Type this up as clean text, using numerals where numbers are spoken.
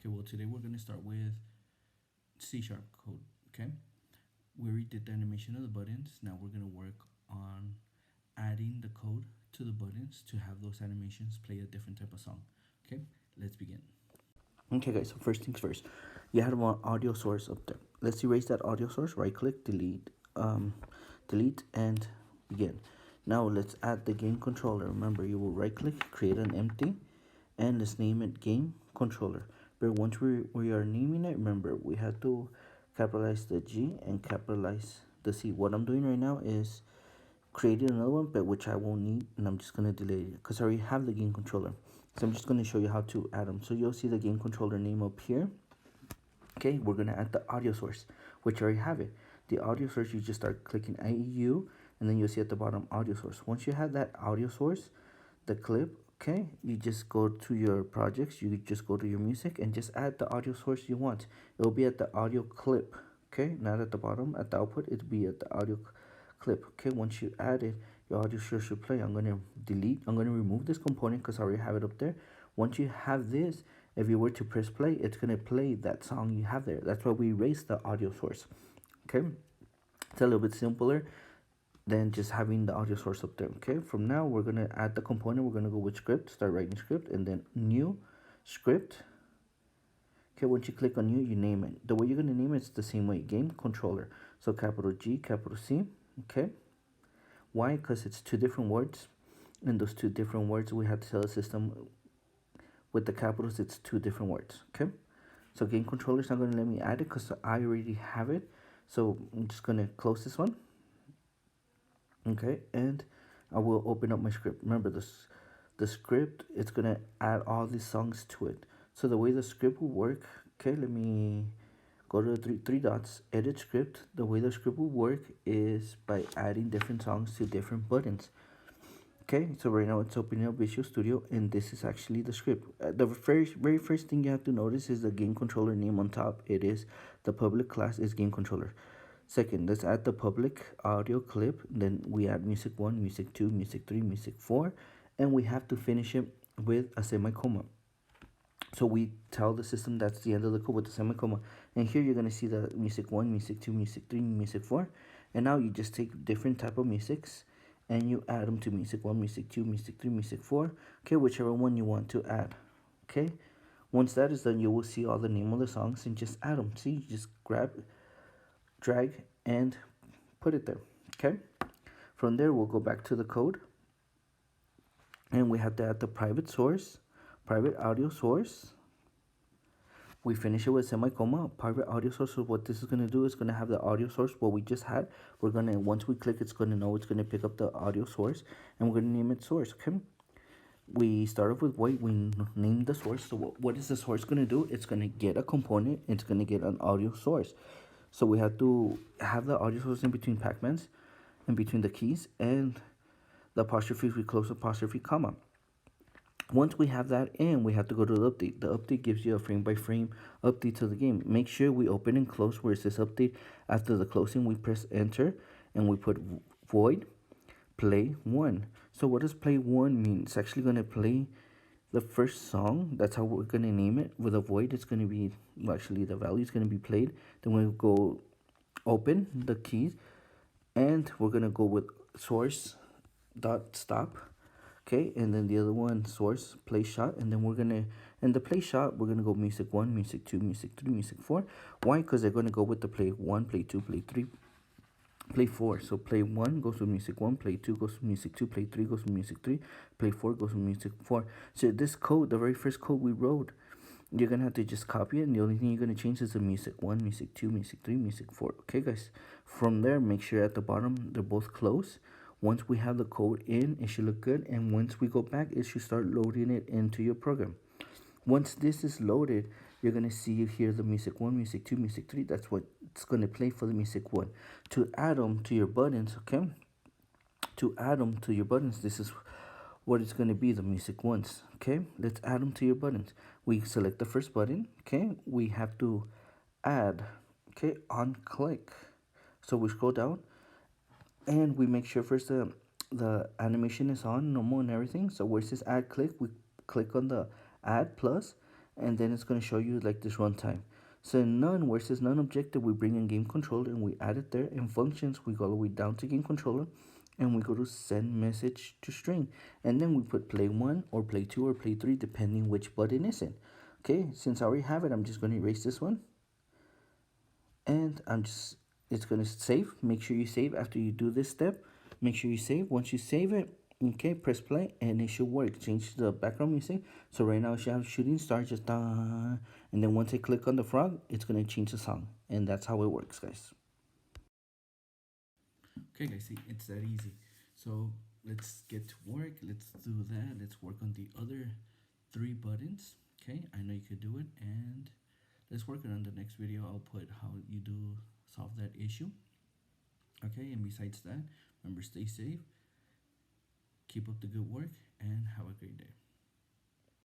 well, today we're going to start with C Sharp code. Okay, we already did the animation of the buttons. Now we're going to work on adding the code to the buttons to have those animations play a different type of song. Okay, let's begin. Okay, guys, so first things first, you have one audio source up there. Let's erase that audio source. Right click, delete, and begin. Now let's add the game controller. Remember, you will right click, create an empty, and let's name it game controller. But once we are naming it, remember we have to capitalize the G and capitalize the C. What I'm doing right now is creating another one, but which I won't need, and I'm just gonna delete it because I already have the game controller. So I'm just gonna show you how to add them. So you'll see the game controller name up here. Okay, we're gonna add the audio source, which I already have it. The audio source, you just start clicking AEU, and then you'll see at the bottom audio source. Once you have that audio source, the clip, okay, you just go to your projects, you just go to your music and just add the audio source you want. It will be at the audio clip, okay, not at the bottom. At the output, it'll be at the audio clip. Okay, once you add it, your audio source should play. I'm gonna remove this component because I already have it up there. Once you have this, if you were to press play, it's gonna play that song you have there. That's why we erased the audio source. Okay, it's a little bit simpler than just having the audio source up there. Okay, from now we're gonna add the component. We're gonna go with script, start writing script, and then new script. Okay, once you click on new, you name it. The way you're gonna name it is the same way, game controller. So capital G, capital C. Okay, why? Because it's two different words, and those two different words we have to tell the system with the capitals it's two different words. Okay, so game controller is not gonna let me add it because I already have it. So I'm just gonna close this one. Okay, and I will open up my script. Remember this, the script, it's gonna add all these songs to it. So the way the script will work, okay, let me go to the three dots, edit script. The way the script will work is by adding different songs to different buttons. Okay, so right now it's opening up Visual Studio, and this is actually the script. The very first thing you have to notice is the game controller name on top. It is the public class is game controller. Second, let's add the public audio clip. Then we add music 1, music 2, music 3, music 4, and we have to finish it with a semicolon. So we tell the system that's the end of the code with the semicolon. And here you're gonna see the music 1, music 2, music 3, music 4. And now you just take different type of musics and you add them to music 1, music 2, music 3, music 4. Okay, whichever one you want to add. Okay, once that is done, you will see all the name of the songs and just add them. See, you just grab, drag, and put it there. Okay, from there we'll go back to the code, and we have to add the private source, private audio source. We finish it with semicolon. Private audio source. So what this is gonna do is gonna have the audio source what we just had. We're gonna, once we click, it's gonna know, it's gonna pick up the audio source, and we're gonna name it source. Okay, we start off with void. We name the source. So what is the source gonna do? It's gonna get a component. It's gonna get an audio source. So we have to have the audio source in between Pac-Mans, in between the keys, and the apostrophe, we close apostrophe, comma. Once we have that in, we have to go to the update. The update gives you a frame-by-frame update to the game. Make sure we open and close where it says update. After the closing, we press enter, and we put void play 1. So what does play 1 mean? It's actually going to play the first song. That's how we're going to name it. With a void, it's going to be, well, actually the value is going to be played. Then we'll go open the keys, and we're going to go with source dot stop. Okay, and then the other one, source play shot, and then we're gonna, in the play shot, we're gonna go music 1, music 2, music 3, music 4. Why? Because they're gonna go with the play 1, play 2, play 3, play 4. So play 1 goes with music 1, play 2 goes with music 2, play 3 goes with music 3, play 4 goes with music 4. So this code, the very first code we wrote, you're gonna have to just copy it, and the only thing you're gonna change is the music 1, music 2, music 3, music 4. Okay, guys. From there, make sure at the bottom they're both closed. Once we have the code in, it should look good, and once we go back, it should start loading it into your program. Once this is loaded, you're gonna see here the music 1, music 2, music 3. That's what it's gonna play for the music 1. To add them to your buttons, okay? To add them to your buttons, this is what it's gonna be, the music 1s. Okay, let's add them to your buttons. We select the first button. Okay, we have to add. Okay, on click. So we scroll down, and we make sure first the animation is on normal and everything. So where it says add click, we click on the add plus, and then it's going to show you like this runtime. So in none, where it says none objective, we bring in game controller and we add it there. In functions, we go all the way down to game controller and we go to send message to string. And then we put play 1 or play 2 or play 3 depending which button is in. Okay, since I already have it, I'm just going to erase this one. And it's going to save. Make sure you save after you do this step. Make sure you save. Once you save it, okay, press play and it should work. Change the background music. So right now I should have shooting star just done. And then once I click on the frog, it's going to change the song. And that's how it works, guys. Okay, guys, see, it's that easy. So let's get to work. Let's do that. Let's work on the other 3 buttons. Okay, I know you could do it. And let's work on the next video. I'll put how you do solve that issue. Okay, and besides that, remember, stay safe, keep up the good work, and have a great day.